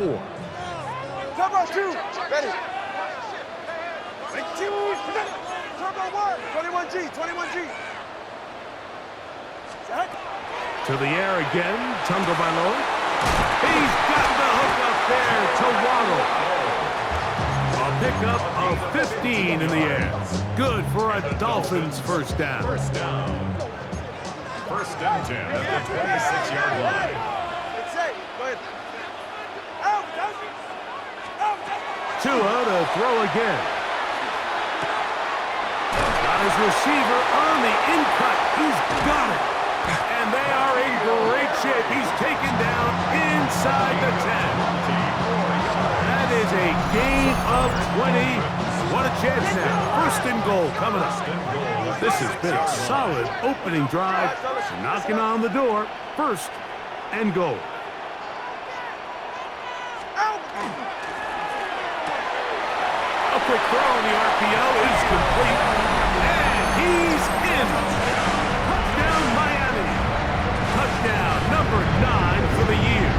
4. Turbo 2. Ready. Turbo 1. 21G. 21G. Set. To the air again. Tungo Bailo. He's got the hook up there to Waddle. A pickup of 15 in the air. Good for a Dolphins first down. First down. First and 10 at the 26-yard line. It's safe. Go ahead. Out. Tua to throw again. Got his receiver on the in-cut. He's got it. And they are in great shape. He's taken down inside the 10. That is a gain of 20. What a chance now. First and goal coming up. This has been a solid opening drive. Knocking on the door. First and goal. A quick throw on the RPO is complete. And he's in. Touchdown, Miami. Touchdown number 9 for the year.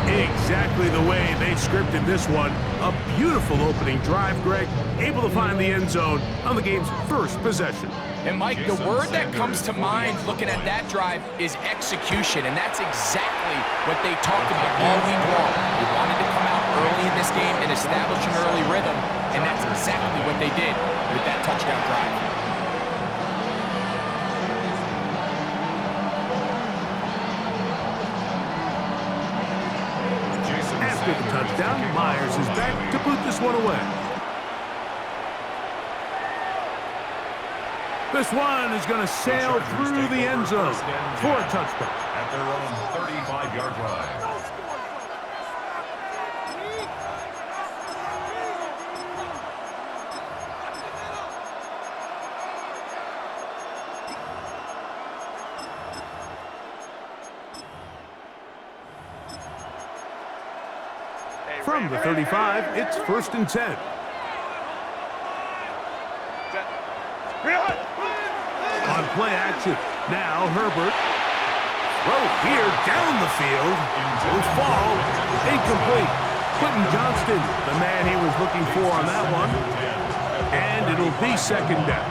Exactly the way they scripted this one. A beautiful opening drive, Greg. Able to find the end zone on the game's first possession. And Mike, the word that comes to mind looking at that drive is execution, and that's exactly what they talked about all week long. They wanted to come out early in this game and establish an early rhythm, and that's exactly what they did with that touchdown drive. After the touchdown, Myers is back to put this one away. This one is going to sail through the end zone for a touchdown. At their own 35-yard line. From the 35, it's first and 10. On play action, now Herbert. Throw here down the field. Will fall. Incomplete. Quentin Johnston, the man he was looking for on that one. And it'll be second down.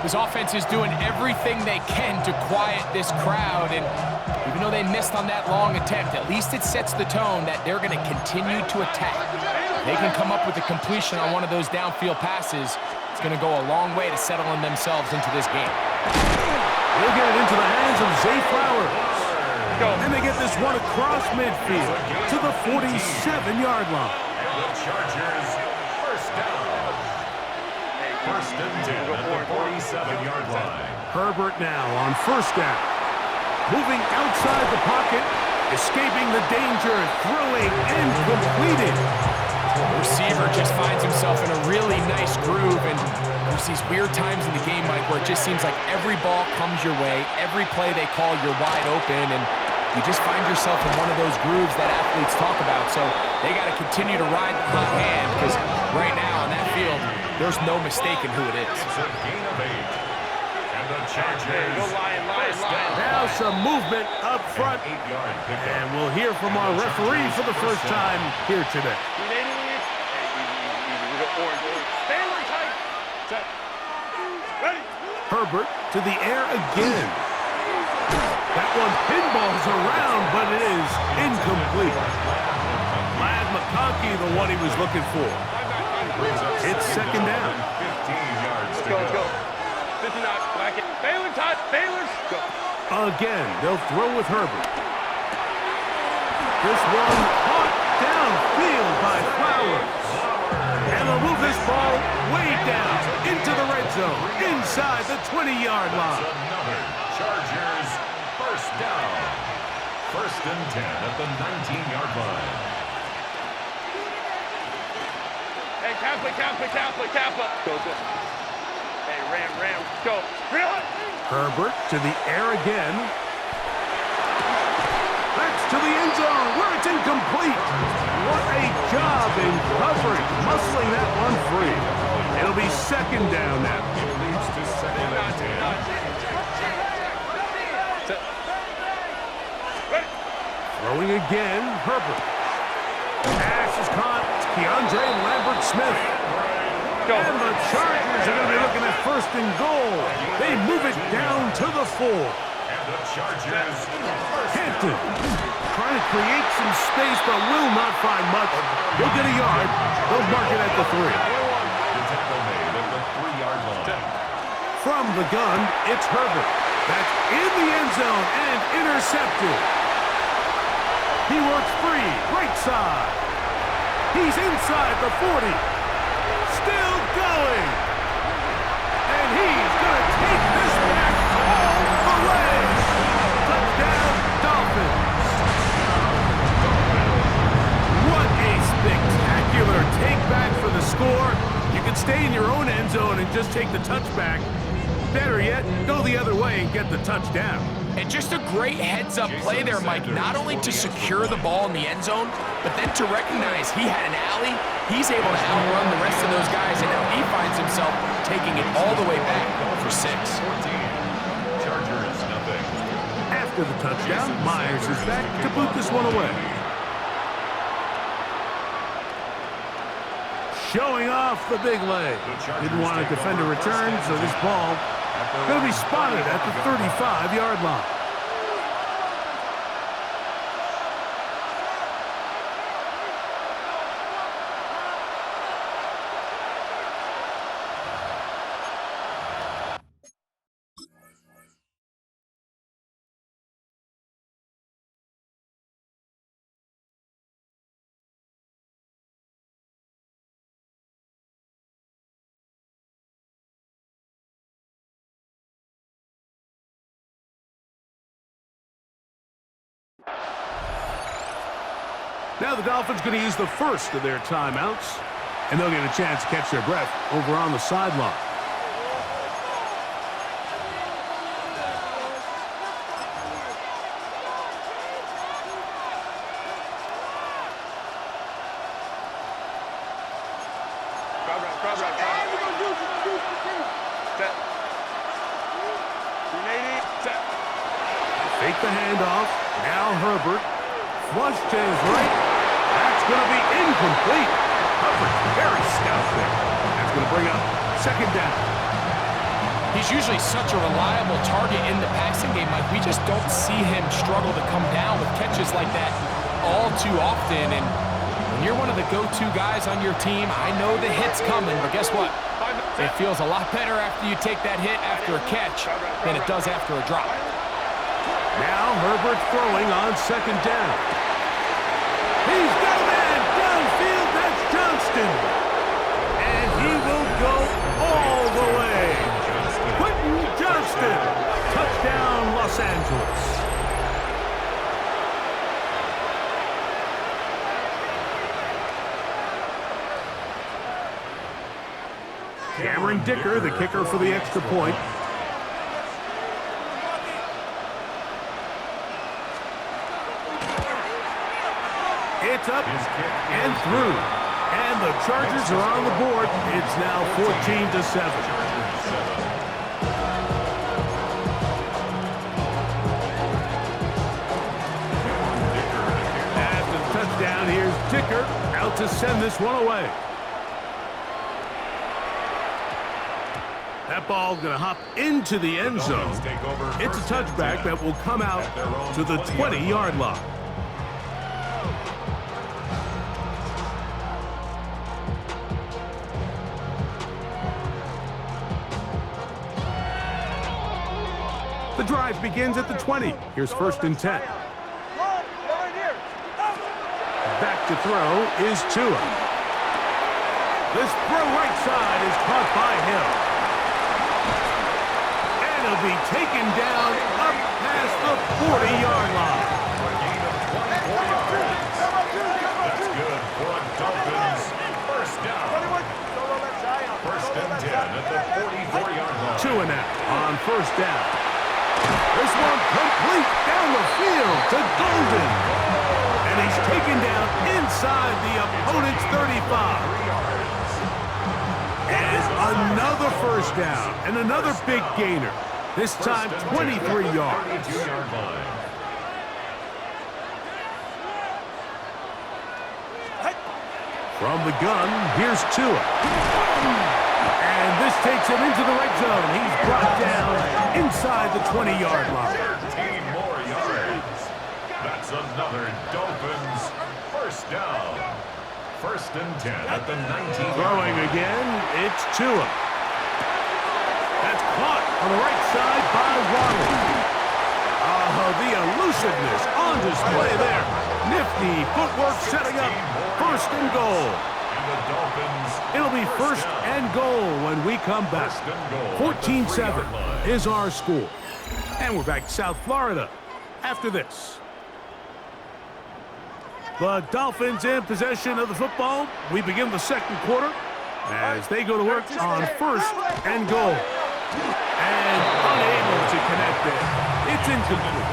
This offense is doing everything they can to quiet this crowd, and even though they missed on that long attempt, at least it sets the tone that they're going to continue to attack. If they can come up with a completion on one of those downfield passes, it's going to go a long way to settling themselves into this game. They'll get it into the hands of Zay Flowers. And they get this one across midfield to the 47-yard line. And the Chargers first down. First and 10 at the 47-yard line. Herbert now on first down. Moving outside the pocket, escaping the danger, throwing and completing. The receiver just finds himself in a really nice groove, and there's these weird times in the game, Mike, where it just seems like every ball comes your way, every play they call, you're wide open, and you just find yourself in one of those grooves that athletes talk about. So they got to continue to ride the hot hand, because right now on that field, there's no mistaking who it is. It's a gain of 8. And the Chargers first down. Now some movement up front. And we'll hear from our referee for the first time here today. Herbert to the air again. That one pinballs around, but it is incomplete. Lad McConkey, the one he was looking for. It's second down. 15 yards to go. 59, back it. Baylor, Todd, Baylor. Go. Again, they'll throw with Herbert. This one caught downfield by Flowers. And they'll move this ball way down into the red zone, inside the 20-yard line. Another Chargers first down. First and 10 at the 19-yard line. Hey, Kappa. Go. Hey, Ram, go. Herbert to the air again. That's to the end zone where it's incomplete. What a job in coverage, muscling that one free. It'll be second down now. It leads to second and 10. Throw Throwing again, Herbert. Pass is caught. Keandre Lambert-Smith. And the Chargers are going to be looking at 1st and goal. They move it down to the 4. And the Chargers. Hampton trying to create some space, but will not find much. He'll get a yard. They'll mark it at the 3. The tackle made at the 3-yard line. From the gun, it's Herbert. That's in the end zone and intercepted. He works free, right side. He's inside the 40. Still going. And he's going to take this back all the way. Touchdown, Dolphins. What a spectacular take back for the score. You can stay in your own end zone and just take the touchback. Better yet, go the other way and get the touchdown. And just a great heads-up play there, Mike, not only to secure the ball in the end zone, but then to recognize he had an alley. He's able to outrun the rest of those guys, and now he finds himself taking it all the way back for 6. 14. Chargers, nothing. After the touchdown, Myers is back to boot this one away. Showing off the big leg. Didn't want to defend a return, so this ball going to be spotted at the 35-yard line. Now the Dolphins going to use the first of their timeouts, and they'll get a chance to catch their breath over on the sideline. Fake the handoff. Now Herbert. Flush to his right. That's going to be incomplete. Herbert very stout there. That's going to bring up 2nd down. He's usually such a reliable target in the passing game, Mike. We just don't see him struggle to come down with catches like that all too often. And when you're one of the go-to guys on your team, I know the hit's coming, but guess what? It feels a lot better after you take that hit after a catch than it does after a drop. Now Herbert throwing on 2nd down. He's got a man downfield. That's Johnston. And he will go all the way. Quentin Johnston. Touchdown, Los Angeles. Cameron Dicker, the kicker for the extra point. It's up and through. And the Chargers are on the board. It's now 14-7. After the touchdown, here's Dicker out to send this one away. That ball's going to hop into the end zone. It's a touchback that will come out to the 20-yard line. The drive begins at the 20. Here's 1st and 10. Back to throw is Tua. This throw right side is caught by Hill. And he'll be taken down up past the 40-yard line. That's good for a Dolphins 1st down. 1st and 10 at the 44-yard line. Tua now on 1st down. This one complete down the field to Golden. And he's taken down inside the opponent's 35. And another 1st down and another big gainer. This time 23 yards. From the gun, here's Tua. And this takes him into the red zone. He's brought down inside the 20-yard line. 13 more yards. That's another Dolphins first down. First and 10 at the 19. Throwing again, it's Tua. That's caught on the right side by Waddle. The elusiveness on display there. Nifty footwork setting up first and goal. And the Dolphins. It'll be first and goal when we come back. 14-7 is our score. And we're back to South Florida after this. The Dolphins in possession of the football. We begin the second quarter as they go to work on first and goal. And unable to connect there. It's incomplete.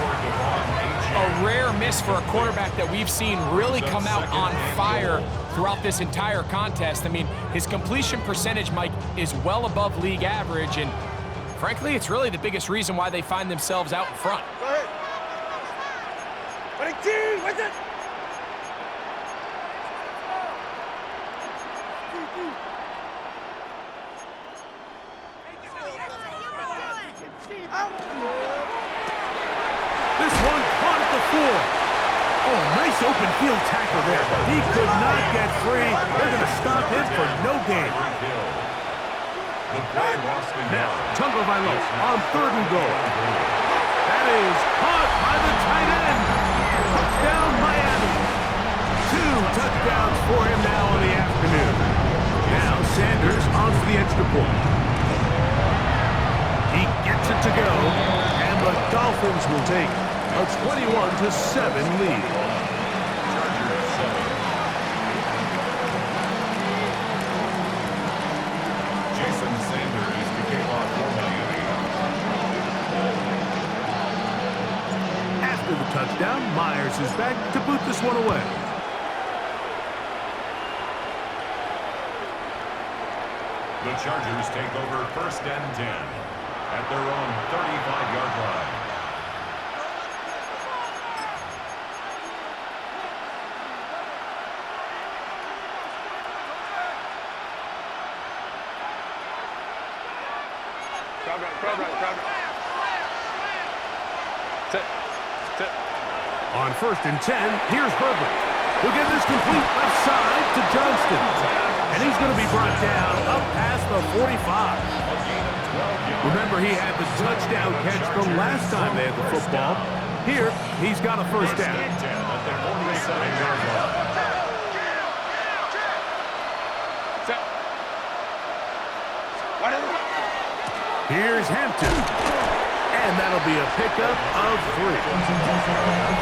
A rare miss for a quarterback that we've seen really come out on fire throughout this entire contest. I mean, his completion percentage, Mike, is well above league average, and frankly, it's really the biggest reason why they find themselves out in front. Go ahead. What's it? This one caught at the 4. Oh, nice open field tackle there. He could not get free. They're going to stop him for no gain. Now, Tagovailoa on third and goal. That is caught by the tight end. Touchdown, Miami. 2 touchdowns for him now in the afternoon. Now, Sanders on for the extra point. He gets it to go, and the Dolphins will take a 21-7 lead. Jason Sanders became off for Miami. After the touchdown, Myers is back to boot this one away. The Chargers take over first and 10 at their own 35-yard line. On first and 10, here's Herbert. He'll get this complete left side to Johnston. And he's going to be brought down up past the 45. Remember, he had the touchdown catch the last time they had the football. Here, he's got a first down. Here's Hampton. And that'll be a pickup of 3.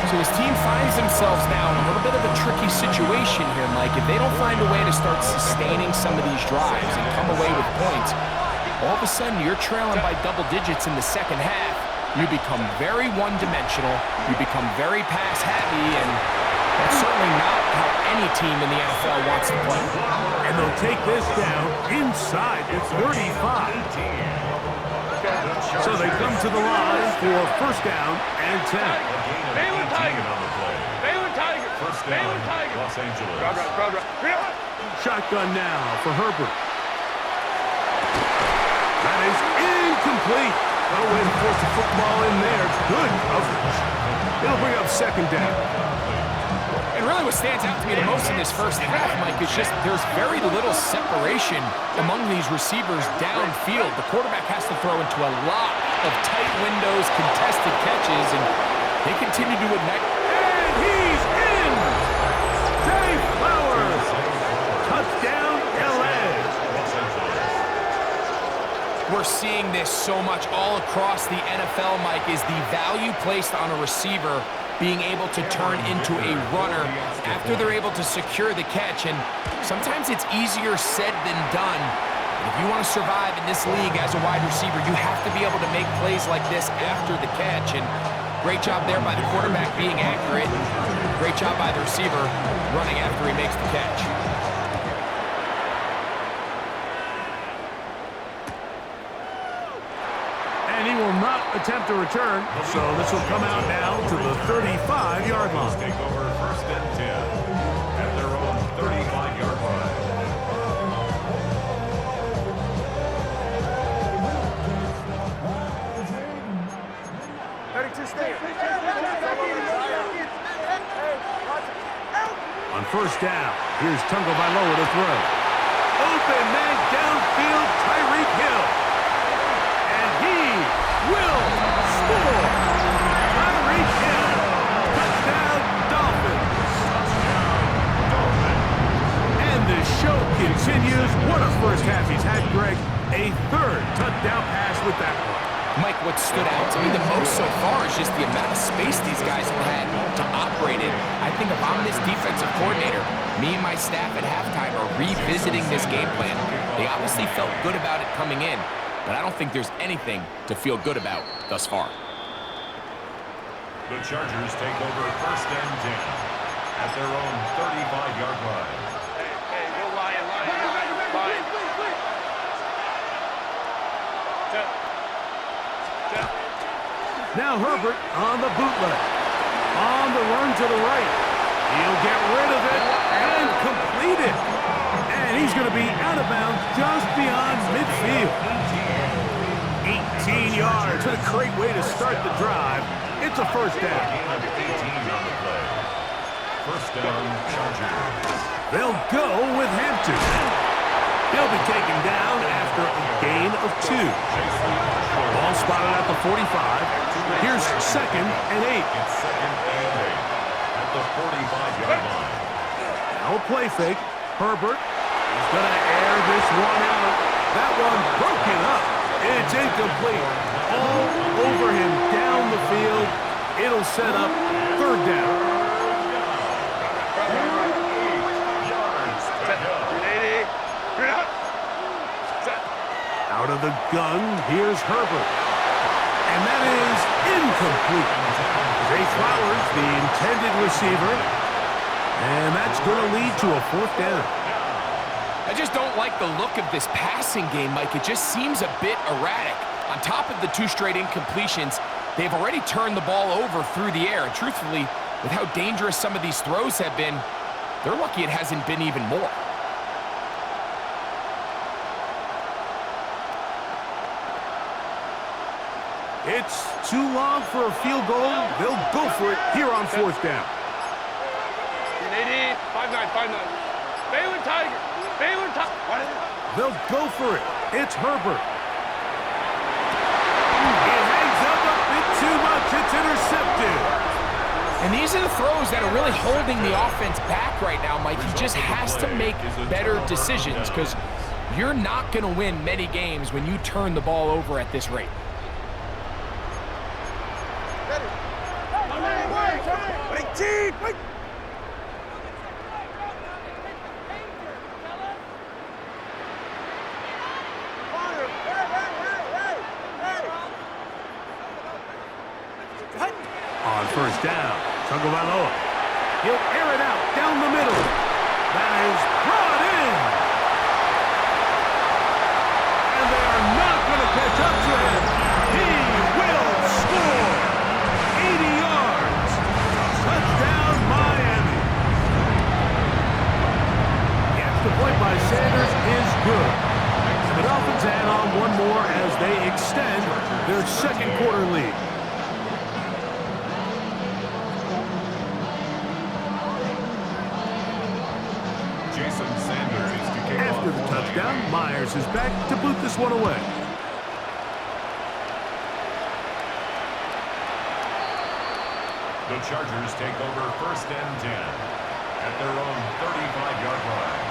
So his team finds themselves now in a little bit of a tricky situation here, Mike. If they don't find a way to start sustaining some of these drives and come away with points, all of a sudden you're trailing by double digits in the second half. You become very one-dimensional. You become very pass-happy, and that's certainly not how any team in the NFL wants to play. And they'll take this down inside the 35. So they come to the line for first down and 10. Baylor Tiger. Baylor Tiger. First down, Los Angeles. Shotgun now for Herbert. That is incomplete. No way to force the football in there. Good coverage. It'll bring up second down. And really what stands out to me the most in this first half, Mike, is just there's very little separation among these receivers downfield. The quarterback has to throw into a lot of tight windows, contested catches, and they continue to ignite. And he's in! Dave Flowers! Touchdown, L.A. We're seeing this so much all across the NFL, Mike, is the value placed on a receiver being able to turn into a runner after they're able to secure the catch. And sometimes it's easier said than done. If you want to survive in this league as a wide receiver, you have to be able to make plays like this after the catch. And great job there by the quarterback being accurate. Great job by the receiver running after he makes the catch. And he will not attempt a return, so this will come out now to the 35-yard line. Take over first and 10 at their own 35-yard line. first down. Here's Tagovailoa to throw. Open man downfield, Tyreek Hill. And he will score. Tyreek Hill. Touchdown, Dolphins. And the show continues. What a first half he's had, Greg. A third touchdown pass with that one. Mike, what stood out to me the most so far is just the amount of space these guys have had to operate in. I think if I'm this defensive coordinator, me and my staff at halftime are revisiting this game plan. They obviously felt good about it coming in, but I don't think there's anything to feel good about thus far. The Chargers take over first and 10 at their own 35-yard line. Hey, go Lion. Now Herbert on the bootleg. On the run to the right. He'll get rid of it and complete it. And he's going to be out of bounds just beyond midfield. 18 yards. What a great way to start the drive. It's a first down. 18 on the play. First down, Chargers. They'll go with Hampton. He'll be taken down after a gain of 2. Ball spotted at the 45. Here's second and 8. It's second and 8 at the 45-yard line. Now a play fake. Herbert is going to air this one out. That one broken up. It's incomplete. All over him down the field. It'll set up third down. Out of the gun, here's Herbert. And that is incomplete. Zay Flowers, the intended receiver. And that's going to lead to a fourth down. I just don't like the look of this passing game, Mike. It just seems a bit erratic. On top of the 2 straight incompletions, they've already turned the ball over through the air. And truthfully, with how dangerous some of these throws have been, they're lucky it hasn't been even more. It's too long for a field goal. They'll go for it here on fourth down. 5-9. Baylor Tiger. They'll go for it. It's Herbert. It hangs up a bit too much. It's intercepted. And these are the throws that are really holding the offense back right now, Mike. He just has to make better decisions because you're not going to win many games when you turn the ball over at this rate. On first down, Tagovailoa. He'll air it out down the middle. That is brought in. And they are not going to catch up to him. He will score. 80 yards. Touchdown, Miami. The extra point by Sanders is good. The Dolphins add on one more as they extend their second quarter lead. After the touchdown, Myers is back to boot this one away. The Chargers take over first and 10 at their own 35-yard line.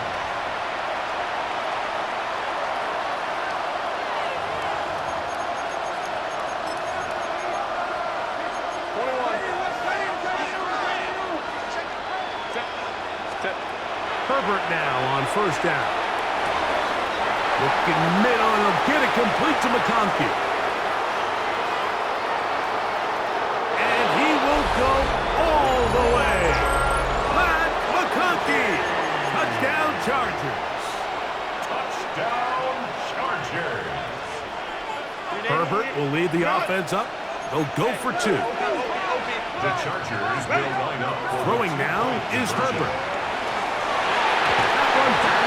Herbert now on first down. Looking middle, and he'll get it complete to McConkey. And he will go all the way. Matt McConkey. Touchdown, Chargers. Touchdown, Chargers. Herbert will lead the offense up. They'll go for 2. The Chargers will line up. Throwing now is Herbert.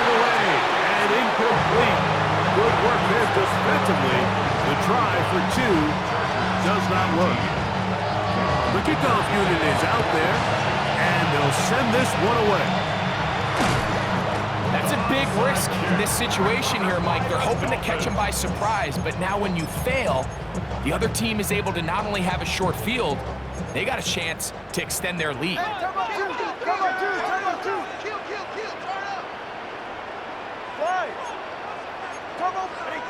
Away and incomplete. Good work there defensively. The try for 2 does not work. The kickoff unit is out there, and they'll send this one away. big risk in this situation here, Mike. They're hoping to catch him by surprise, but now when you fail, the other team is able to not only have a short field, they got a chance to extend their lead. Hey, turn up two, turn up two, turn up two. Kill, turn up. 5. Turbo,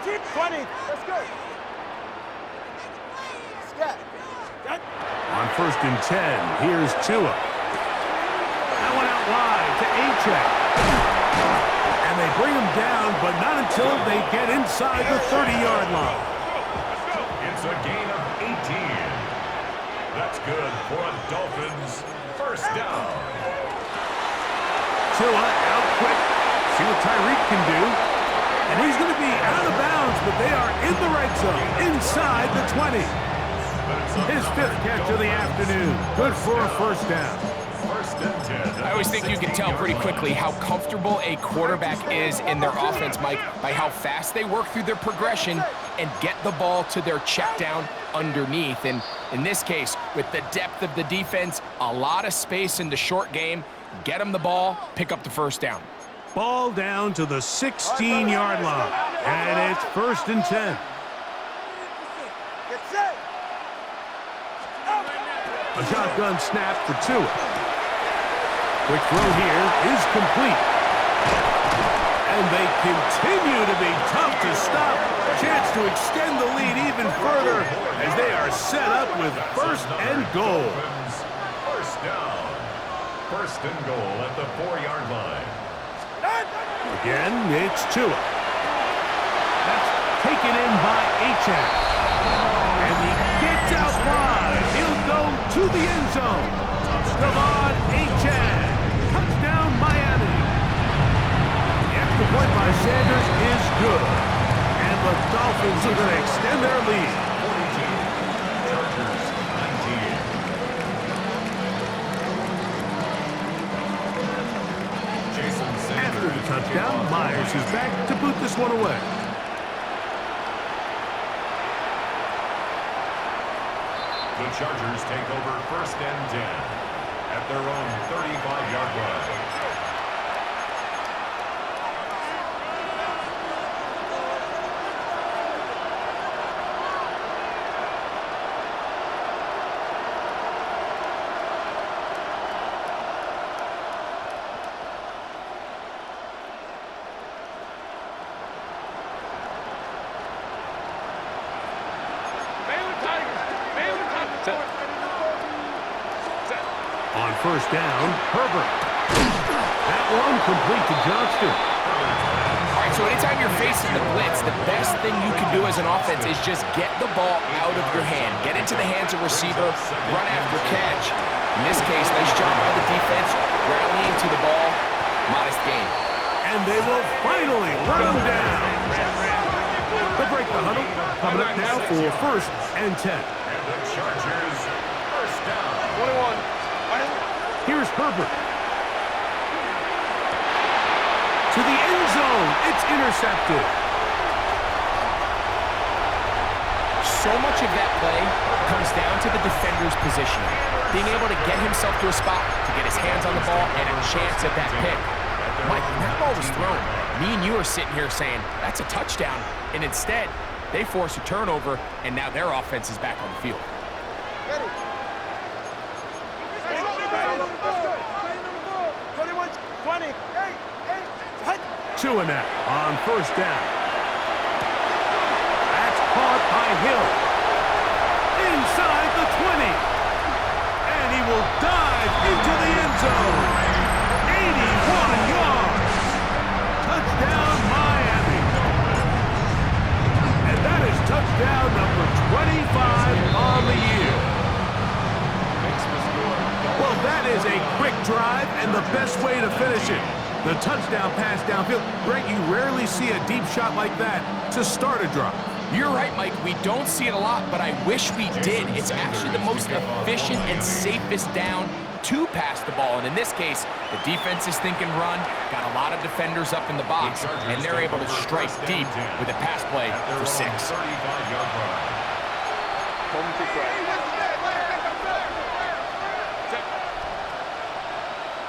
18, 20. Let's go. Scat. On 1st and 10, here's Tua. That one out wide to A-Check. And they bring him down, but not until they get inside the 30-yard line. It's a gain of 18. That's good for a Dolphins first down. Tua out quick. See what Tyreek can do. And he's going to be out of bounds, but they are in the red zone, inside the 20. His 5th catch of the afternoon. Good for a first down. I always think you can tell pretty quickly how comfortable a quarterback is in their offense, Mike, by how fast they work through their progression and get the ball to their check down underneath. And in this case, with the depth of the defense, a lot of space in the short game, get them the ball, pick up the first down. Ball down to the 16-yard line. And it's 1st and 10. Get set. A shotgun snap for Tua. Quick throw here is complete. And they continue to be tough to stop. Chance to extend the lead even further as they are set up with 1st and goal. First down. 1st and goal at the 4-yard line. Again, it's Tua. That's taken in by A-Check. And he gets out wide. He'll go to the end zone. Devon A-Check. Touchdown, Miami. The extra point by Sanders is good. And the Dolphins are going to extend their lead. 42. Chargers 19. Jason Sanders. After the touchdown, Myers is back to boot this one away. The Chargers take over 1st and 10 at their own 35-yard line. On 1st down, Herbert. That one complete to Johnston. All right, so anytime you're facing the blitz, the best thing you can do as an offense is just get the ball out of your hand. Get into the hands of receiver, run after catch. In this case, nice job by the defense, rallying to the ball. Modest gain. And they will finally run him down. They'll break the huddle. Coming up now for 1st and 10. And the Chargers first down. 21. Here's Herbert. To the end zone. It's intercepted. So much of that play comes down to the defender's position. Being able to get himself to a spot, to get his hands on the ball, and a chance at that pick. Mike, when that ball was thrown, me and you are sitting here saying, that's a touchdown. And instead, they force a turnover, and now their offense is back on the field. Ready. 21, 20, 8, 8, Tua now on 1st down. That's caught by Hill. Inside the 20. And he will dive into the end zone. 81 yards. Touchdown, Miami. And that is touchdown number 25 on the year. Well, that is a quick drive and the best way to finish it. The touchdown pass downfield. Greg, you rarely see a deep shot like that to start a drive. You're right, Mike. We don't see it a lot, but I wish we did. It's actually the most efficient and safest down to pass the ball. And in this case, the defense is thinking run, got a lot of defenders up in the box, and they're able to strike deep with a pass play for 6. 35-yard line.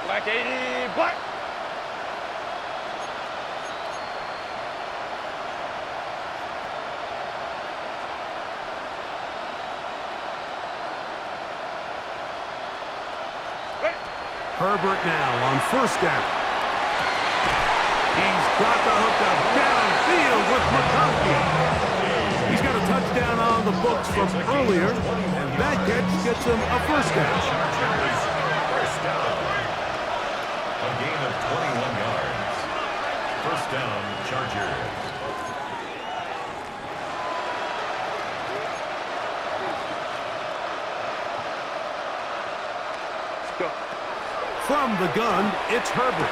Black 80, black. Herbert now on first down. He's got the hookup downfield with McConkey. He's got a touchdown on the books from earlier, and that catch gets him a first down. First down. A gain of 21 yards. First down, Chargers. From the gun, it's Herbert.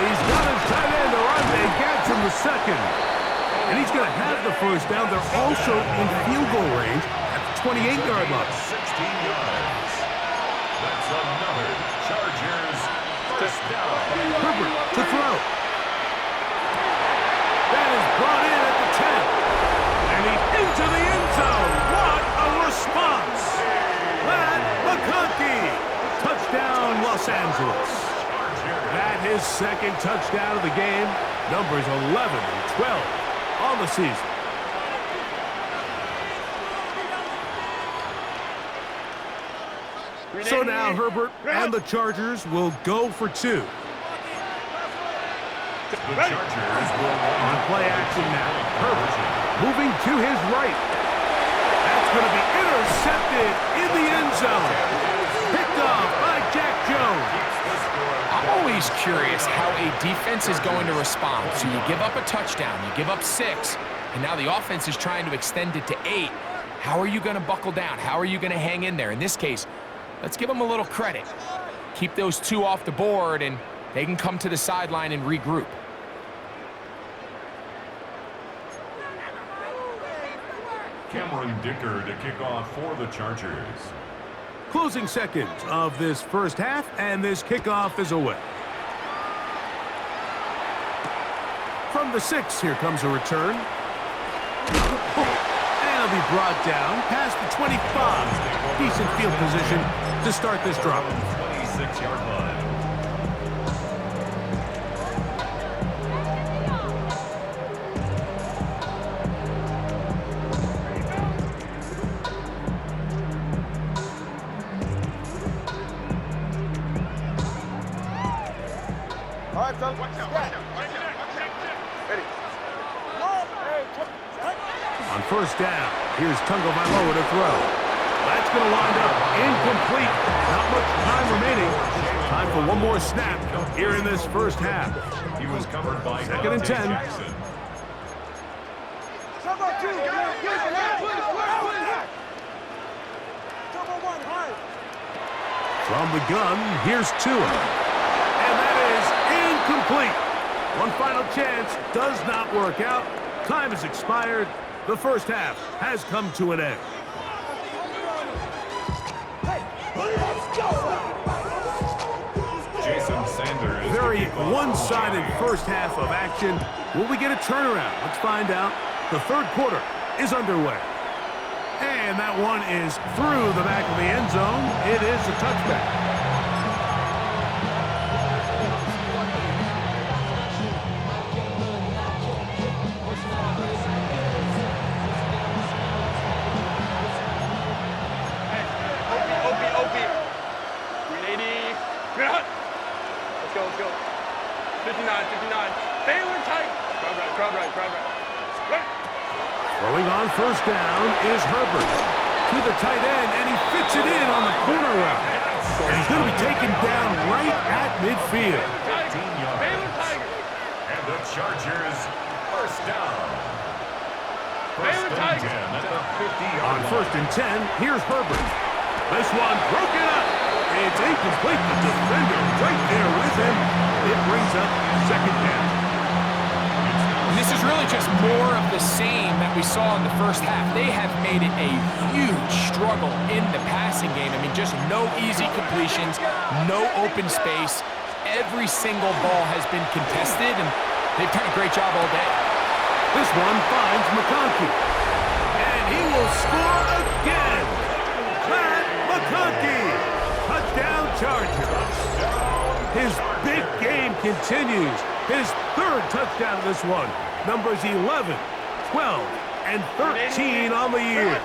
He's got his tight end around. They gets him the second. And he's going to have the first down. They're also in field goal range at the 28-yard line. 16 yards. That's another Chargers first down. Herbert to throw. That is brought in at the 10. And he's into the end zone. What a response. Matt McConkey. Touchdown, Los Angeles. That his second touchdown of the game. Numbers 11 and 12 on the season. So now Herbert and the Chargers will go for two. The Chargers will On play action now. Herbert moving to his right. That's going to be intercepted in the end zone. Picked off by Jack Jones. I'm always curious how a defense is going to respond. So you give up a touchdown, you give up 6, and now the offense is trying to extend it to 8. How are you going to buckle down? How are you going to hang in there? In this case, let's give them a little credit. Keep those 2 off the board, and they can come to the sideline and regroup. Cameron Dicker to kick off for the Chargers. Closing seconds of this first half, and this kickoff is away. From the 6, here comes a return. And it'll be brought down past the 25. Decent field position to start this drop. 26-yard line. On first down, here's Tagovailoa to throw. That's going to wind up incomplete. Not much time remaining. Time for one more snap here in this first half. He was covered by Second and 10. Jackson. From the gun, here's Tua. And that is incomplete. One final chance does not work out. Time has expired. The first half has come to an end. Jason Sanders. Very one-sided first half of action. Will we get a turnaround? Let's find out. The third quarter is underway. And that one is through the back of the end zone. It is a touchback. Let's go. 59. Baylor tight. Crowd right. Throwing on first down is Herbert. To the tight end, and he fits it in on the corner route. And he's going to be taken down right at midfield. 15 yards. Baylor Tiger. And the Chargers first down. First Baylor and Tiger. 10 at the 50-yard On line. first and 10, here's Herbert. This one broken up. It's incomplete. The defender right there with him. It brings up second down. And this is really just more of the same that we saw in the first half. They have made it a huge struggle in the passing game. I mean, just no easy completions, no open space. Every single ball has been contested, and they've done a great job all day. This one finds McConkey. And he will score again. Matt McConkey. Touchdown Chargers. His big game continues. His third touchdown of this one. Numbers 11, 12, and 13 on the year.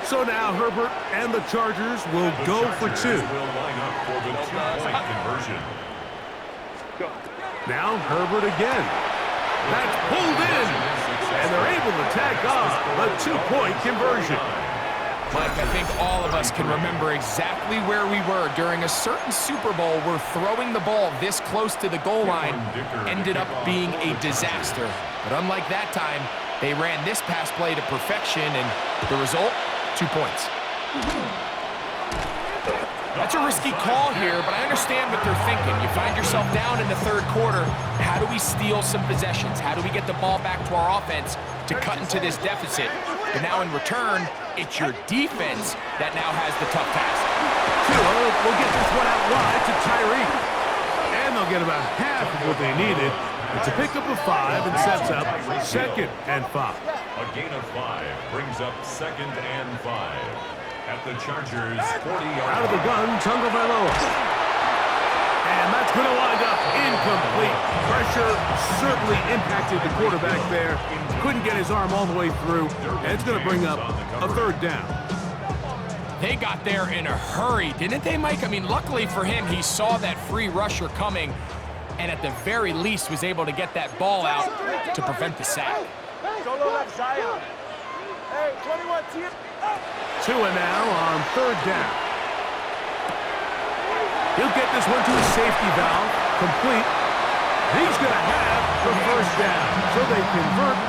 So now Herbert and the Chargers will go for two. Will line up for the two-point conversion. Now Herbert again. That's pulled in, and they're able to tack on the two-point conversion. Mike, I think all of us can remember exactly where we were during a certain Super Bowl where throwing the ball this close to the goal line ended up being a disaster. But unlike that time, they ran this pass play to perfection, and the result, 2 points. That's a risky call here, but I understand what they're thinking. You find yourself down in the third quarter. How do we steal some possessions? How do we get the ball back to our offense to cut into this deficit? But now in return, it's your defense that now has the tough task. Tua will get this one out wide to Tyreek. And they'll get about half of what they needed. It's a pickup of 5 and sets up 2nd and 5. A gain of 5 brings up 2nd and 5. At the Chargers' 40-yard Out of the gun, Tagovailoa. And that's going to wind up incomplete. Pressure certainly impacted the quarterback there. Couldn't get his arm all the way through. And it's going to bring up a 3rd down. They got there in a hurry, didn't they, Mike? I mean, luckily for him, he saw that free rusher coming and at the very least was able to get that ball out to prevent the sack. Solo left Zion. Hey, 21 team. Tua now on 3rd down. He'll get this one to his safety valve, complete. He's going to have the 1st down. So they convert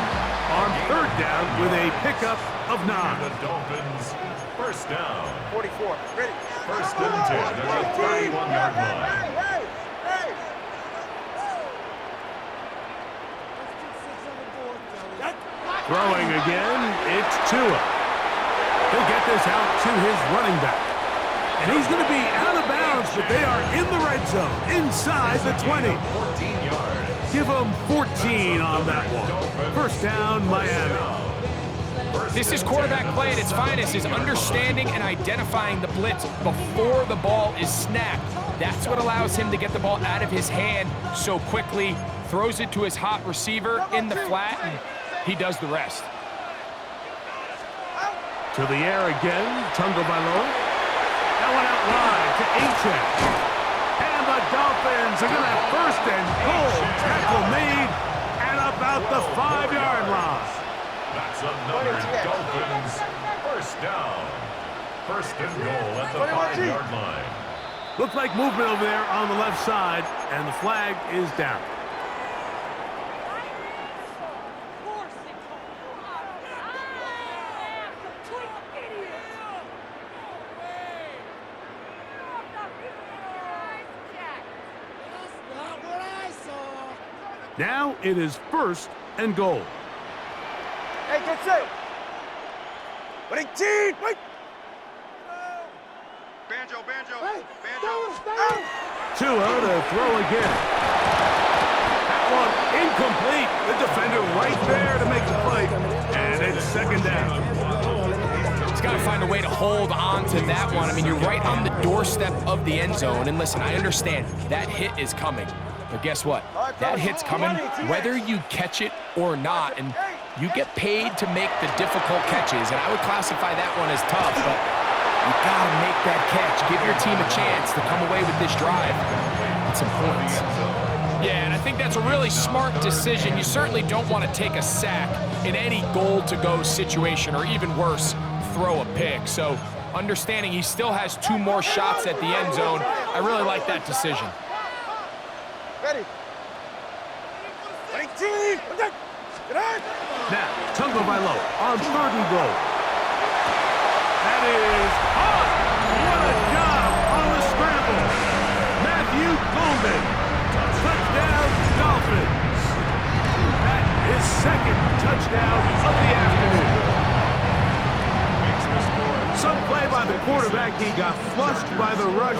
on 3rd down with a pickup of 9. The Dolphins, 1st down. 44. Ready. 1st and 10 at the 31-yard line. Hey. Throwing again, it's Tua. He'll get this out to his running back. And he's going to be out of bounds, but they are in the red zone, inside the 20. 14 yards. Give them 14 on that one. 1st down, Miami. This is quarterback play at its finest, is understanding and identifying the blitz before the ball is snapped. That's what allows him to get the ball out of his hand so quickly, throws it to his hot receiver in the flat, and he does the rest. To the air again, Tagovailoa. That one out wide to Achane. And the Dolphins are going to have 1st and goal. Tackle made at about the 5-yard line. That's another Dolphins 1st down. 1st and goal at the 5-yard line. Looks like movement over there on the left side, and the flag is down. Now it is 1st and goal. Hey, get set. 18. Wait. Banjo. Tua to throw again. That one incomplete. The defender right there to make the play. And it's 2nd down. He's got to find a way to hold on to that one. I mean, you're right on the doorstep of the end zone. And listen, I understand that hit is coming. But guess what? That hit's coming whether you catch it or not. And you get paid to make the difficult catches. And I would classify that one as tough, but you got to make that catch. Give your team a chance to come away with this drive. Get some points. Yeah, and I think that's a really smart decision. You certainly don't want to take a sack in any goal-to-go situation, or even worse, throw a pick. So understanding he still has 2 more shots at the end zone, I really like that decision. Ready. 18. Now, Tagovailoa on 3rd and goal. That is hot. What a job on the scramble. Matthew Golden. Touchdown, Dolphins. That is 2nd touchdown of the afternoon. Some play by the quarterback. He got flushed by the rush,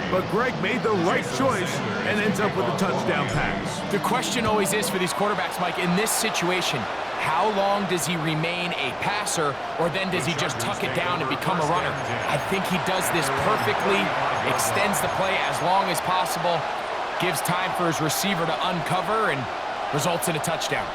but Greg made the right choice and ends up with a touchdown pass. The question always is for these quarterbacks, Mike, in this situation, how long does he remain a passer, or then does he just tuck it down and become a runner? I think he does this perfectly, extends the play as long as possible, gives time for his receiver to uncover, and results in a touchdown. Now,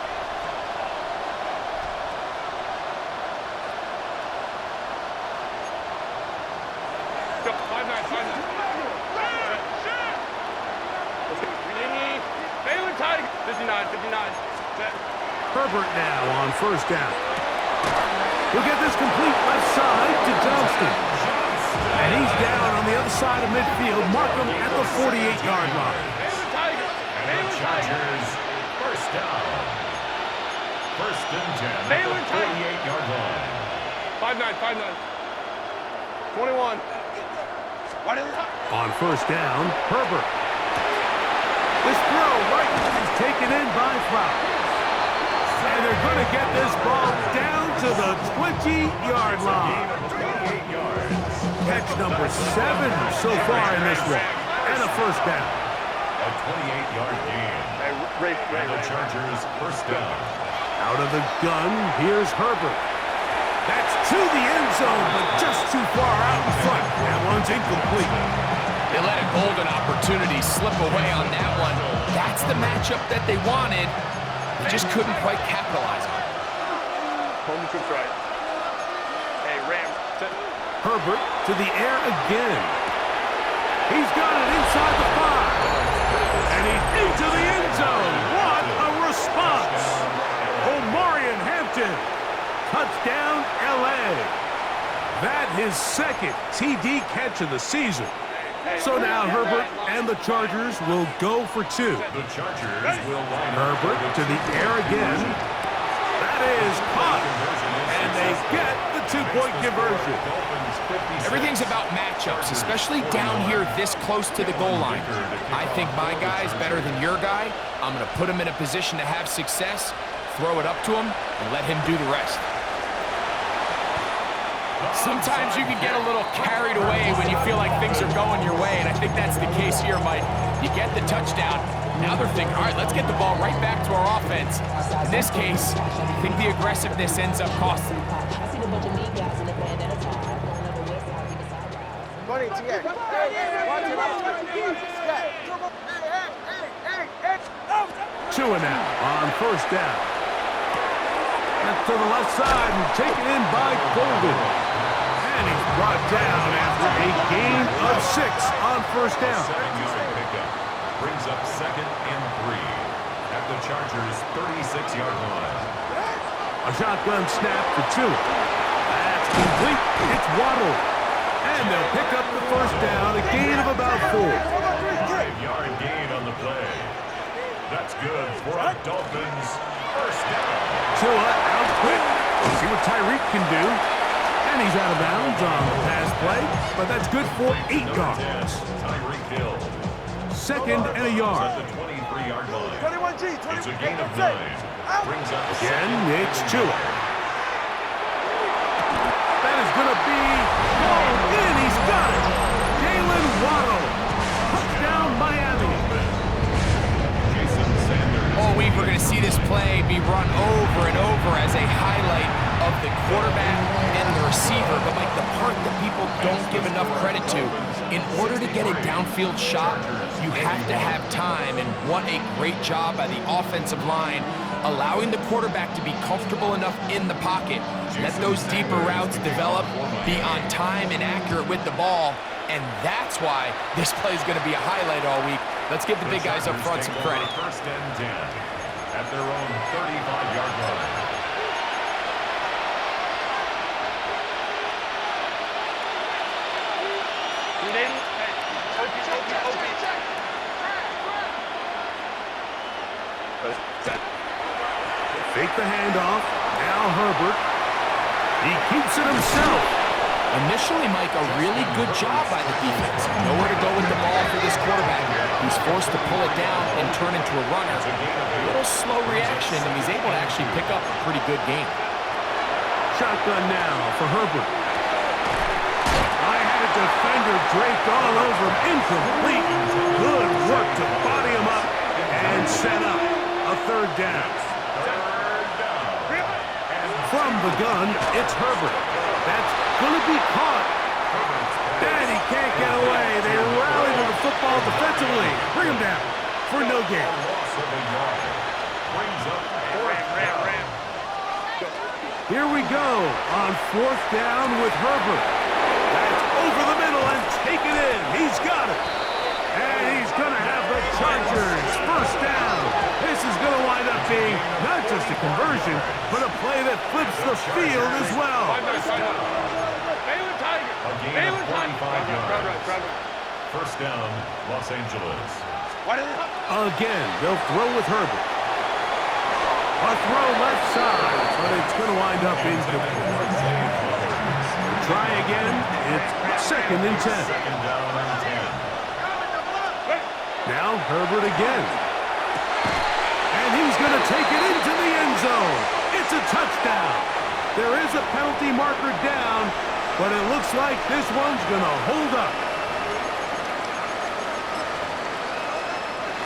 59, 59. Set. Herbert now on first down. He'll get this complete left side to Johnston. And he's down on the other side of midfield. Mark him at the 48-yard line. And the Chargers, first down. First and 10 at the 48-yard line. 5-9, 5-9. 21. On first down, Herbert. This throw right is taken in by Flowers. And they're going to get this ball down to the 20-yard line. 28 yards. Catch number 7 so far in this one. And a first down. A 28-yard gain. And the Chargers, first down. Out of the gun, here's Herbert. That's to the end zone, but just too far out in front. That one's incomplete. They let a golden opportunity slip away on that one. That's the matchup that they wanted. They just couldn't quite capitalize on it. Home cook's right. Hey, Ram. Set. Herbert to the air again. He's got it inside the 5. And he's into the end zone. What a response. Omarion Hampton. Touchdown, L.A. That his second TD catch of the season. So now Herbert and the Chargers will go for 2. The Chargers will line up Herbert to the air again. That is caught. And they get the 2-point conversion. Everything's about matchups, especially down here this close to the goal line. I think my guy's better than your guy. I'm going to put him in a position to have success, throw it up to him, and let him do the rest. Sometimes you can get a little carried away when you feel like things are going your way, and I think that's the case here, Mike. You get the touchdown. Now they're thinking, all right, let's get the ball right back to our offense. In this case, I think the aggressiveness ends up costing them. I see a bunch of mean guys in the Madden NFL going over West Side to the side route. Money, TA. Watch it, Tua now on first down. That's to the left side and taken in by Golden. And he's brought down after a gain of 6 on first down. Brings up second and 3 at the Chargers' 36-yard line. A shotgun snap for Tua. That's complete. It's Waddle. And they'll pick up the first down, a gain of about 4. 5-yard gain on the play. That's good for a Dolphins first down. Tua out quick. We'll see what Tyreek can do. And he's out of bounds on the pass play, but that's good for 8 yards. Tyreek Hill. Second and a yard. At the 23-yard line. 21G, It's a gain of 9. Brings up Again, second. it's Tua. That is going to be called in. He's got it. Jalen Waddle. Touchdown, Miami. Jason Sanders. All week we're going to see this play be run over and over as a highlight of the quarterback and the receiver. But like the part that people don't give enough credit to, in order to get a downfield shot, you have to have time. And what a great job by the offensive line, allowing the quarterback to be comfortable enough in the pocket. Let those deeper routes develop, be on time and accurate with the ball. And that's why this play is going to be a highlight all week. Let's give the big guys up front some credit. First and 10 at their own 35-yard line. Fake the handoff. Now Herbert. He keeps it himself. Initially, Mike, a really good job by the defense. Nowhere to go with the ball for this quarterback. He's forced to pull it down and turn into a runner. A little slow reaction, and he's able to actually pick up a pretty good game. Shotgun now for Herbert. I had a defender draped all over him. Incomplete. Good work to body him up and set up a third down. From the gun, it's Herbert. That's going to be caught. And he can't get away. They rally to the football defensively. Bring him down for no gain. Here we go on fourth down with Herbert. That's over the middle and taken in. He's got it. And he's going to have the Chargers first down. This is going to conversion, but a play that flips the field as well. Baylor Tiger. A gain of Baylor 45 Tiger. yards. First down, Los Angeles. Again, they'll throw with Herbert. A throw left side, but it's going to wind up incomplete. Try again. It's 2nd and 10. Second down and 10. Now Herbert again. And he's going to take it into the end zone. It's a touchdown. There is a penalty marker down, but it looks like this one's going to hold up.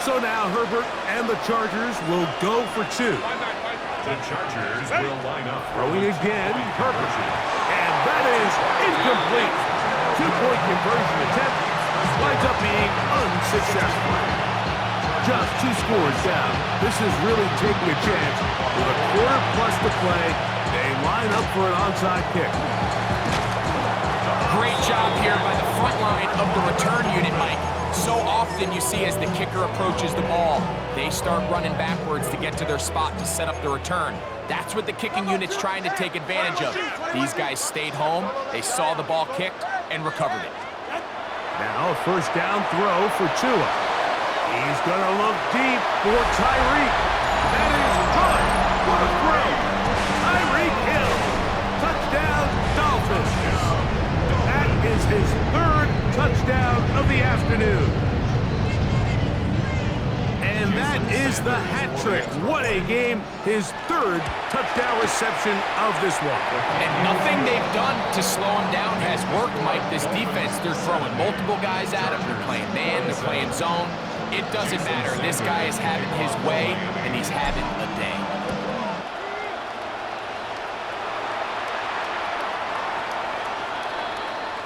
So now Herbert and the Chargers will go for 2. The Chargers will line up. Throwing again, Herbert. And that is incomplete. 2-point conversion attempt winds up being unsuccessful. Just 2 scores down. This is really taking a chance. With a quarter plus to play, they line up for an onside kick. Great job here by the front line of the return unit, Mike. So often you see as the kicker approaches the ball, they start running backwards to get to their spot to set up the return. That's what the kicking unit's trying to take advantage of. These guys stayed home, they saw the ball kicked, and recovered it. Now a first down throw for Tua. He's going to look deep for Tyreek. That is good. What a throw. Tyreek Hill. Touchdown, Dolphins. That is his 3rd touchdown of the afternoon. And that is the hat trick. What a game. His 3rd touchdown reception of this one. And nothing they've done to slow him down has worked, Mike. This defense, they're throwing multiple guys at him. They're playing man, they're playing zone. It doesn't matter. This guy is having his way, and he's having a day.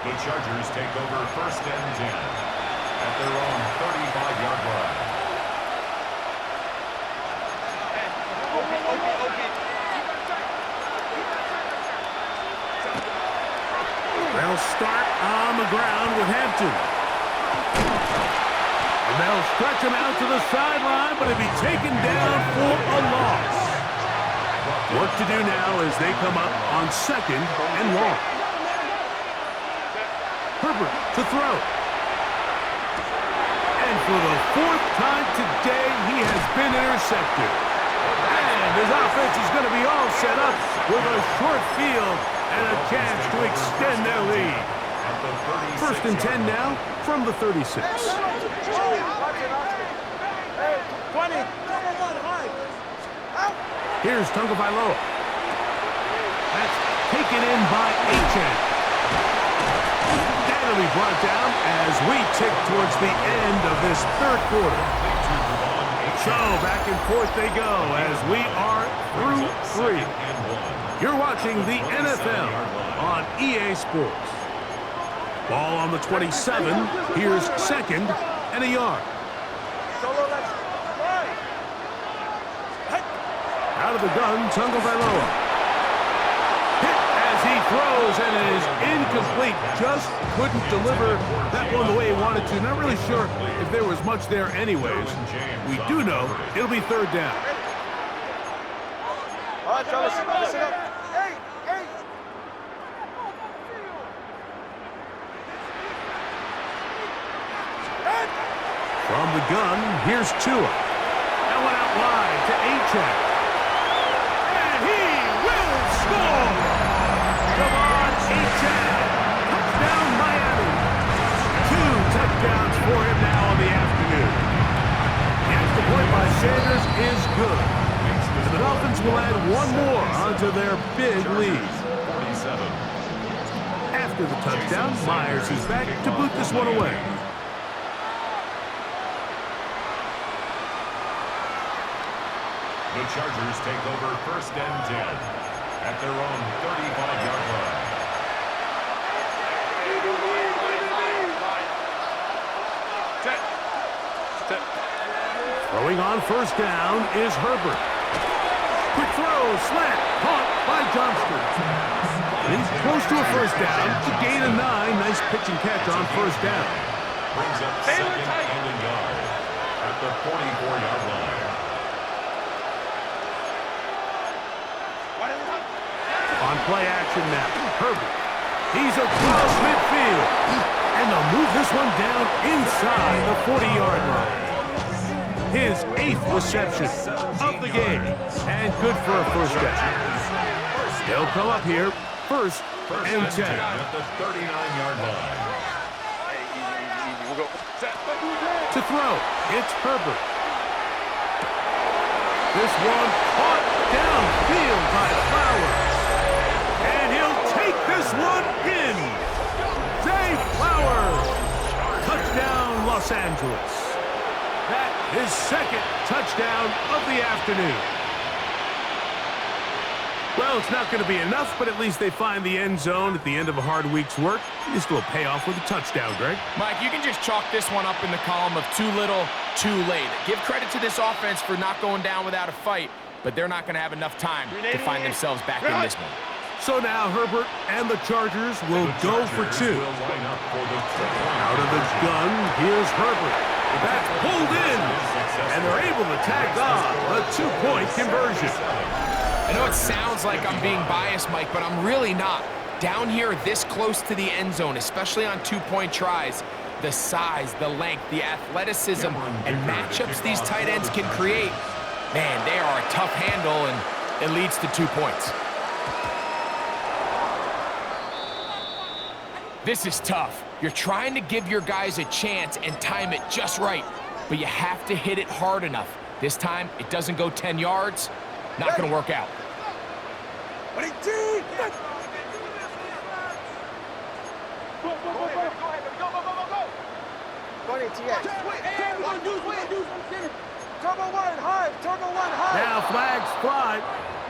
The Chargers take over 1st and 10 at their own 35-yard line. They'll start on the ground with Hampton. And they'll stretch him out to the sideline, but he'll be taken down for a loss. Work to do now as they come up on 2nd and long. Herbert to throw. And for the 4th time today, he has been intercepted. And his offense is going to be all set up with a short field and a chance to extend their lead. 1st and 10 now from the 36. Here's Tagovailoa. That's taken in by Achane. That'll be brought down as we tick towards the end of this 3rd quarter. So back and forth they go as we are through 3. You're watching the NFL on EA Sports. Ball on the 27. Here's 2nd and a yard. Out of the gun, Tagovailoa. Hit as he throws, and it is incomplete. Just couldn't deliver that one the way he wanted to. Not really sure if there was much there anyways. We do know it'll be 3rd down. All right, fellas, listen up. Hey! From the gun, here's Tua. That one out wide to Achane. And he will score! Come on, Achane. Touchdown, Miami. 2 touchdowns for him now on the afternoon. The extra point by Sanders is good. And the Dolphins will add 1 more onto their big lead. After the touchdown, Myers is back to boot this one away. The Chargers take over 1st and 10 at their own 35-yard line. Throwing on 1st down is Herbert. Quick throw, slant, caught by Johnston. And he's close to a 1st down to gain a 9. Nice pitch and catch on 1st down. Brings up 2nd and a yard at the 44-yard line. play action now. Herbert. He's across midfield. And they'll move this one down inside the 40-yard line. His 8th reception of the game. And good for a first down. They'll come up here, first and 10. At the 39-yard line. We'll go. Set. To throw, it's Herbert. This one caught downfield by Flowers. And he'll take this one in. Zay Flowers. Touchdown, Los Angeles. That is 2nd touchdown of the afternoon. Well, it's not going to be enough, but at least they find the end zone at the end of a hard week's work. This will pay off with a touchdown, Greg. Mike, you can just chalk this one up in the column of too little, too late. Give credit to this offense for not going down without a fight, but they're not going to have enough time to find themselves back in this one. So now Herbert and the Chargers will go for 2. Out of the gun, here's Herbert. That's pulled in, and they're able to tag on a 2-point conversion. I know it sounds like I'm being biased, Mike, but I'm really not. Down here this close to the end zone, especially on 2-point tries, the size, the length, the athleticism, and matchups these tight ends can create, man, they are a tough handle, and it leads to 2 points. This is tough. You're trying to give your guys a chance and time it just right, but you have to hit it hard enough. This time, it doesn't go 10 yards. Not going to work out. Go ahead, Turbo 1 high. Now flags fly.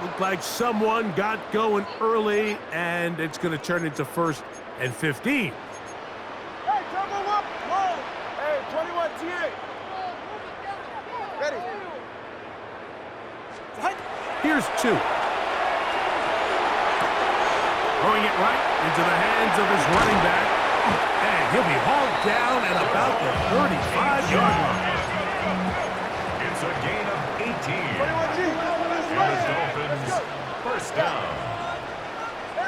Looked like someone got going early, and it's going to turn into 1st and 15. Hey, Turbo 1. Hey, 21 TA. Ready. Here's 2. Throwing it right into the hands of his running back. And he'll be hauled down at about the 35-yard line. It's a gain of 18. 21G. And the Dolphins, first down.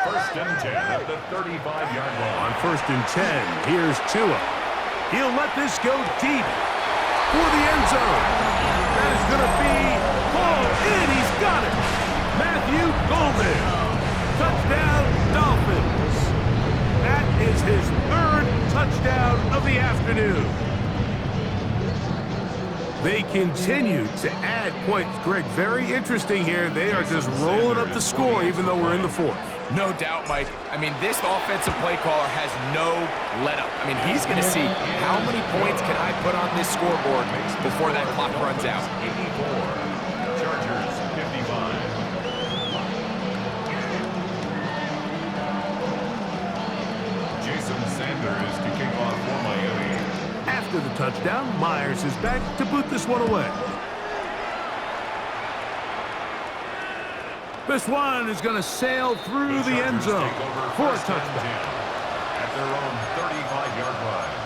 1st and 10 at the 35-yard line. On 1st and 10, here's Tua. He'll let this go deep for the end zone. That is going to be hauled in. He's got it. Matthew Golden. Touchdown, Dolphins. That is his 3rd touchdown of the afternoon. They continue to add points. Greg, very interesting here. They are just rolling up the score even though we're in the 4th. No doubt, Mike. I mean, this offensive play caller has no let-up. I mean, he's going to see how many points can I put on this scoreboard before that clock runs out. 84. Chargers, 55. Jason Sanders to kick off for Miami. After the touchdown, Myers is back to boot this one away. This one is going to sail through the end zone for a touchdown. At their own 35-yard line.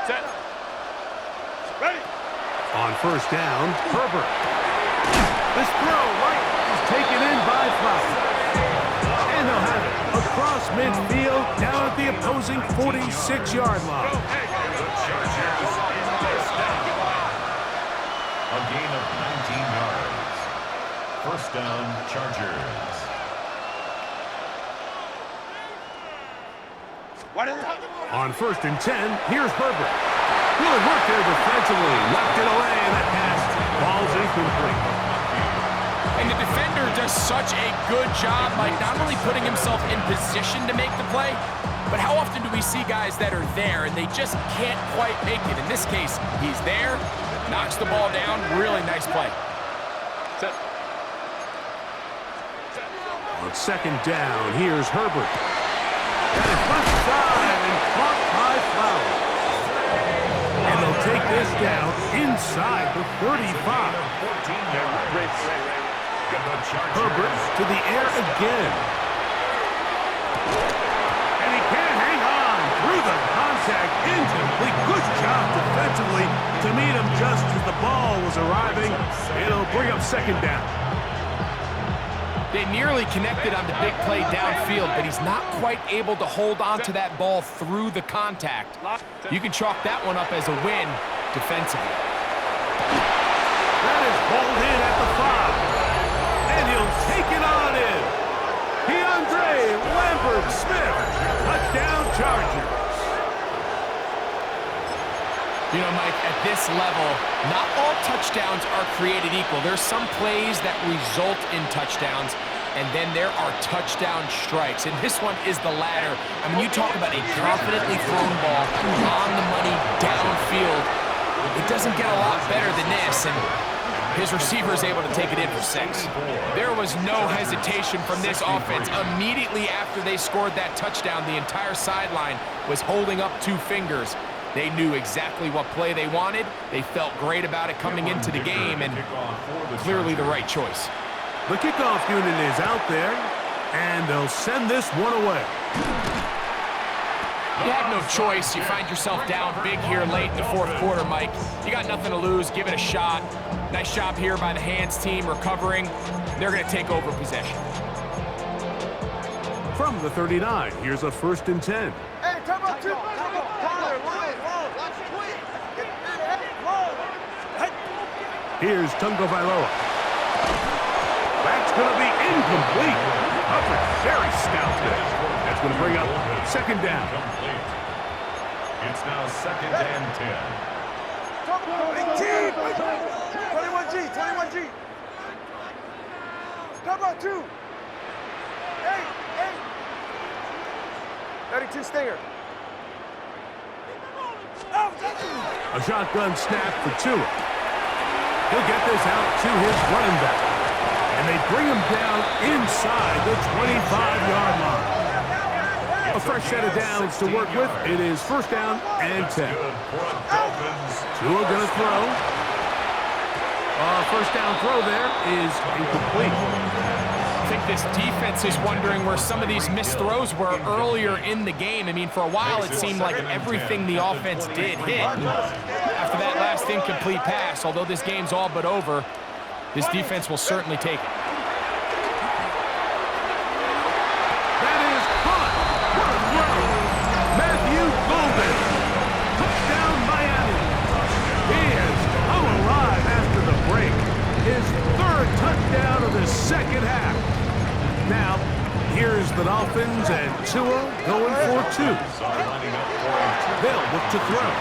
Set. Ready. On 1st down, Herbert. This throw right is taken in by Flowers. And they'll have it across midfield down at the opposing 46-yard line. The Chargers, first down. A gain of 19 yards. 1st down, Chargers. On 1st and 10, here's Herbert. Good work there defensively. Left it away, and that pass falls incomplete. And the defender does such a good job, like not only putting himself in position to make the play, but how often do we see guys that are there and they just can't quite make it? In this case, he's there, knocks the ball down, really nice play. Set. On 2nd down, here's Herbert. And it's left side and caught by Flowers. And they'll take this down inside the 35. 14 yards. Herbert to the air again. contact, incomplete. Good job defensively to meet him just as the ball was arriving. It'll bring up second down. They nearly connected on the big play downfield, but he's not quite able to hold on to that ball through the contact. You can chalk that one up as a win defensively. That is hauled in at the 5. And he'll take it on in. DeAndre Lambert-Smith, touchdown Chargers. You know, Mike, at this level, not all touchdowns are created equal. There's some plays that result in touchdowns, and then there are touchdown strikes. And this one is the latter. I mean, you talk about a confidently thrown ball on the money downfield. It doesn't get a lot better than this, and his receiver is able to take it in for 6. There was no hesitation from this offense. Immediately after they scored that touchdown, the entire sideline was holding up 2 fingers. They knew exactly what play they wanted. They felt great about it coming into the game, and clearly the right choice. The kickoff unit is out there, and they'll send this one away. You have no choice. You find yourself down big here late in the 4th quarter, Mike. You got nothing to lose. Give it a shot. Nice job here by the hands team recovering. They're going to take over possession. From the 39, here's a 1st and 10. Hey, come on, 2. Here's Tungo Vailoa. That's going to be incomplete. Hubbard very stout there. That's going to bring up second down. It's now 2nd and 10. 21G, 21G. Come on, 2. Hey. 32 Stinger. A shotgun snap for Tua. He'll get this out to his running back. And they bring him down inside the 25-yard line. A fresh set of downs to work with. It is 1st down and 10. Tua going to throw. 1st down throw there is incomplete. I think this defense is wondering where some of these missed throws were earlier in the game. I mean, for a while it seemed like everything the offense did hit. After that last incomplete pass, although this game's all but over, this defense will certainly take it. That is caught. What a throw. Matthew Golden. Touchdown Miami. He has come alive after the break. His 3rd touchdown of the 2nd half. Now, here's the Dolphins and Tua going for 2. They'll look to throw.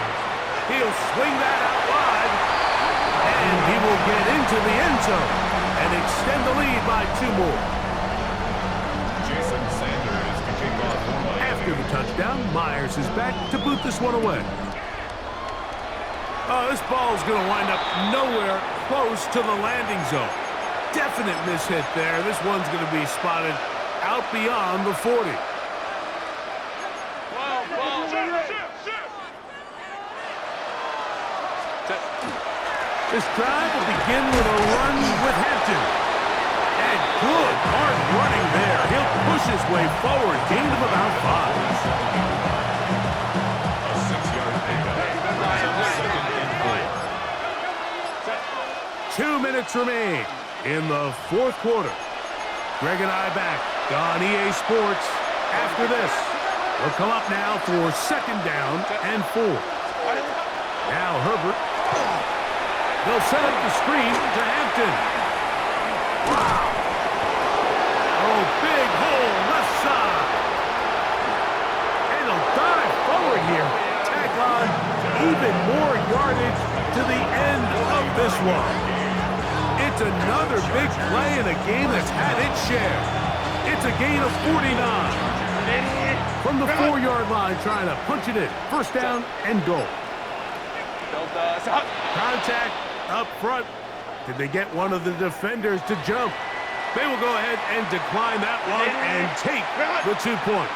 He'll swing that out wide, and he will get into the end zone and extend the lead by 2 more. Jason Sanders to kick off for Miami. After the touchdown, Myers is back to boot this one away. This ball's going to wind up nowhere close to the landing zone. Definite mishit there. This one's going to be spotted out beyond the 40. This drive will begin with a run with Hampton. And good hard running there. He'll push his way forward. Gain of about 5. A 6-yard pickup. 2nd and 4. 2 minutes remain in the 4th quarter. Greg and I back on EA Sports. After this, we'll come up now for 2nd down and 4. Now Herbert. They'll set up the screen to Hampton. Wow. Oh, big hole left side. And he'll dive forward here. Tack on even more yardage to the end of this one. It's another big play in a game that's had its share. It's a gain of 49. From the 4-yard line, trying to punch it in. 1st down and goal. Contact up front. Did they get one of the defenders to jump? They will go ahead and decline that one and take the 2 points.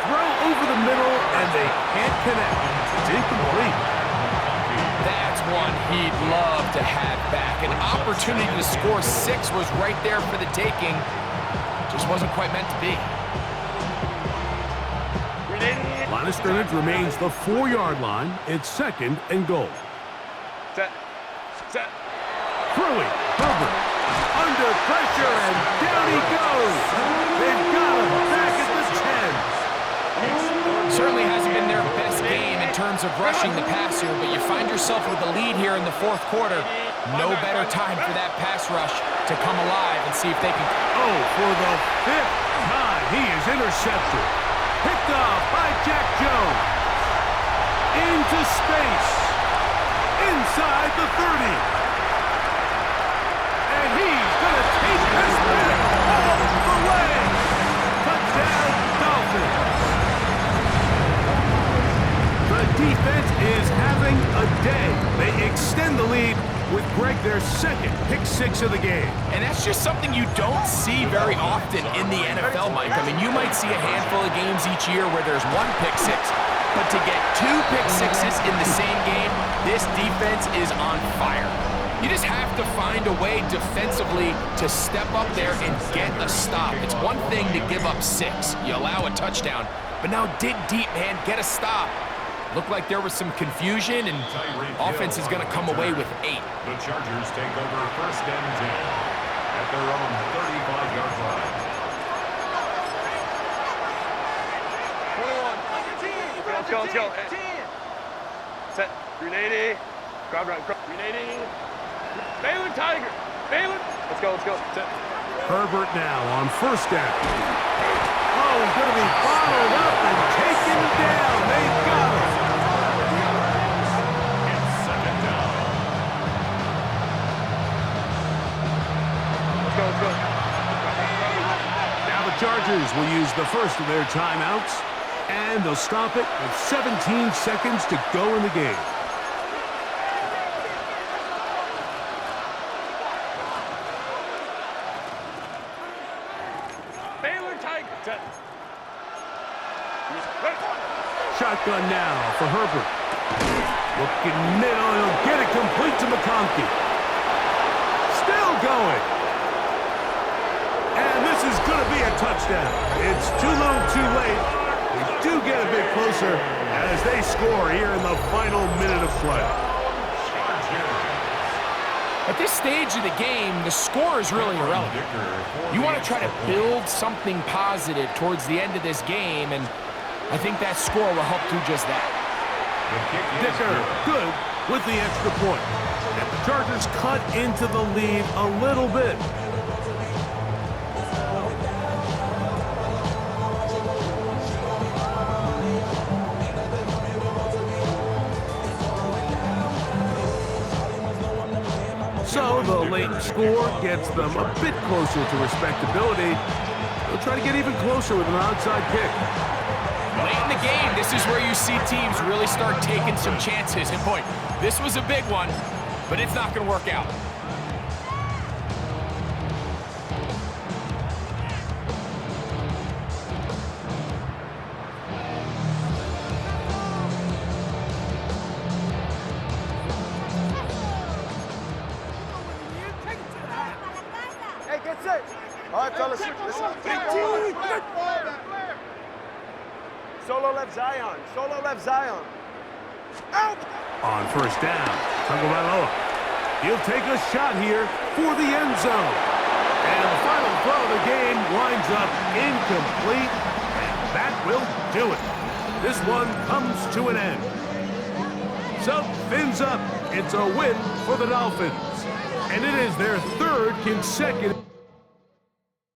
Throw over the middle, and they can't connect. It's incomplete. That's one he'd love to have back. An opportunity to score 6 was right there for the taking. Just wasn't quite meant to be. Line of scrimmage remains the 4-yard line. It's 2nd and goal. Set. Throwing. Herbert. Under pressure, and down he goes. They've got him back at the 10. Certainly hasn't been their best game in terms of rushing the passer, but you find yourself with the lead here in the 4th quarter. No better time for that pass rush to come alive and see if they can... Oh, for the 5th time, he is intercepted. Picked off by Jack Jones. Into space. Inside the 30. And he's going to take this back all the way. Touchdown, Dolphins. The defense is having a day. They extend the lead with Greg their 2nd pick-6 of the game. And that's just something you don't see very often in the NFL, Mike. I mean, you might see a handful of games each year where there's 1 pick-6, but to get 2 pick-6s in the same game, this defense is on fire. You just have to find a way defensively to step up there and get a stop. It's one thing to give up 6. You allow a touchdown, but now dig deep, man, get a stop. Looked like there was some confusion, and offense is going to come away with 8. The Chargers take over 1st and 10 at their own 35-yard line. 21. Let's go. Set. 380. Grab right. 380. Balin Tiger. Balin. Let's go. Set. Herbert now on 1st down. Oh, he's going to be bottled up and taken down. They've got him. It's 2nd down. Let's go. Now the Chargers will use the first of their timeouts, and they'll stop it with 17 seconds to go in the game. Shotgun now for Herbert. Looking middle, he'll get it complete to McConkey. Still going. And this is going to be a touchdown. It's too little too late. We do get a bit closer as they score here in the final minute of play. At this stage of the game, the score is really irrelevant. You want to try to build something positive towards the end of this game, and I think that score will help do just that. Dicker, good with the extra point. And the Chargers cut into the lead a little bit. So the late score gets them a bit closer to respectability. They'll try to get even closer with an onside kick. Late in the game, this is where you see teams really start taking some chances. And boy, this was a big one, but it's not going to work out. Hey, get set. All right, fellas. Solo left Zion. Out! On 1st down, Tagovailoa. He'll take a shot here for the end zone. And the final throw of the game winds up incomplete, and that will do it. This one comes to an end. So, fins up. It's a win for the Dolphins. And it is their 3rd consecutive